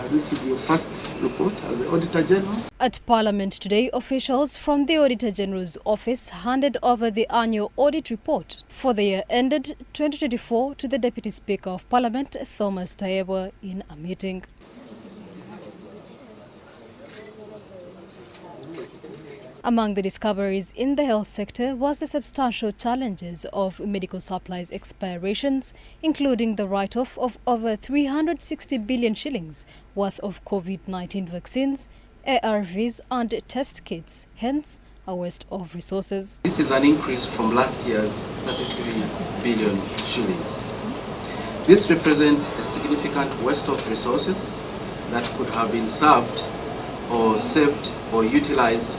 This is your first report as the Auditor General. At Parliament today, officials from the Auditor General's office handed over the annual audit report for the year ended 2024 to the Deputy Speaker of Parliament, Thomas Tayebwa, in a meeting. Among the discoveries in the health sector was the substantial challenges of medical supplies expirations, including the write-off of over 360 billion shillings worth of COVID-19 vaccines, ARVs and test kits, hence a waste of resources. This is an increase from last year's 33 billion shillings. This represents a significant waste of resources that could have been served or saved or utilized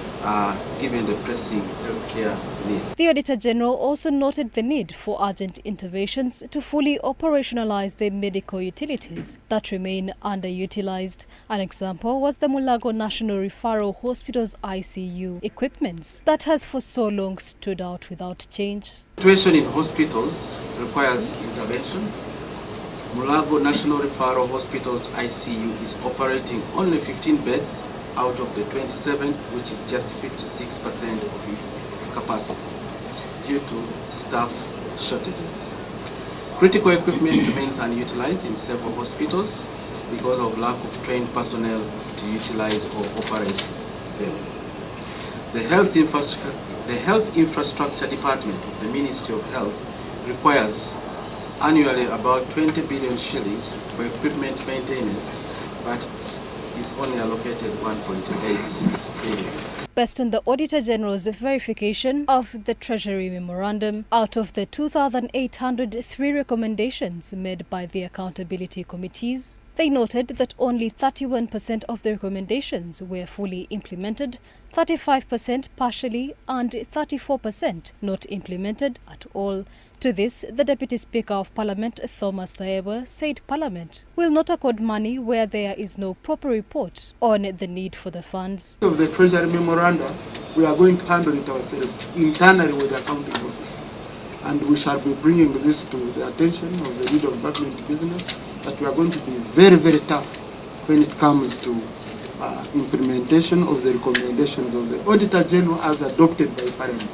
given the pressing healthcare need. The Auditor General also noted the need for urgent interventions to fully operationalize the medical utilities that remain underutilized. An example was the Mulago National Referral Hospital's ICU equipments that has for so long stood out without change. The situation in hospitals requires intervention. Mulago National Referral Hospital's ICU is operating only 15 beds out of the 27, which is just 56% of its capacity due to staff shortages. Critical equipment remains unutilized in several hospitals because of lack of trained personnel to utilize or operate them. The Health Infrastructure Department of the Ministry of Health requires annually about 20 billion shillings for equipment maintenance, but is only allocated 1.8 billion. Based on the Auditor General's verification of the Treasury Memorandum, out of the 2,803 recommendations made by the accountability committees, they noted that only 31% of the recommendations were fully implemented, 35% partially, and 34% not implemented at all. To this, the Deputy Speaker of Parliament, Thomas Tayebwa, said Parliament will not accord money where there is no proper report on the need for the funds. Of the Treasury Memorandum, we are going to handle it ourselves internally with the accounting officers. And we shall be bringing this to the attention of the leader of government business, that we are going to be very, very tough when it comes to implementation of the recommendations of the Auditor General as adopted by Parliament.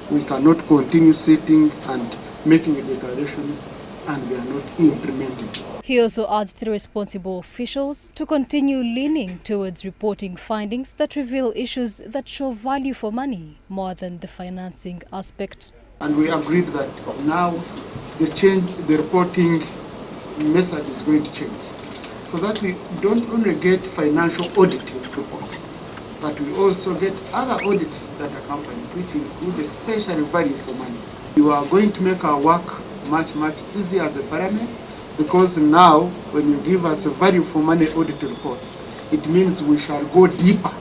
We cannot continue sitting and making declarations and they are not implementing. He also urged the responsible officials to continue leaning towards reporting findings that reveal issues that show value for money more than the financing aspect. And we agreed that now the reporting method is going to change, so that we don't only get financial audit reports, but we also get other audits that accompany, which include especially value for money. You are going to make our work much, much easier as a Parliament, because now when you give us a value for money audit report, it means we shall go deeper.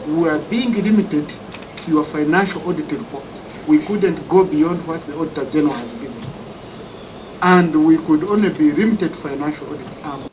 We are being limited to your financial audit report. We couldn't go beyond what the Auditor General has given. And we could only be limited to financial audit. I'm